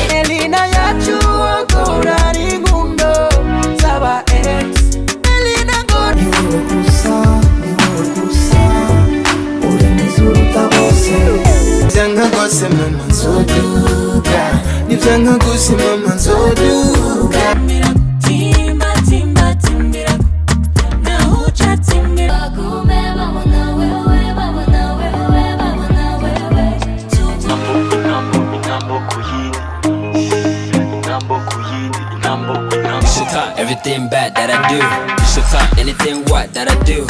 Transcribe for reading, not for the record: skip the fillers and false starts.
Melina yacu kurari ngundo zaba ex. Melina ngo ni wowe gusa uri mwizuruta bose. Vyanga gose mama Nzoduga, ni vyanga gose mama Nzoduga. Timbirako, na hucha Timbirako. Babona wewe. Intambo. Everything bad that I do, anything what that I do.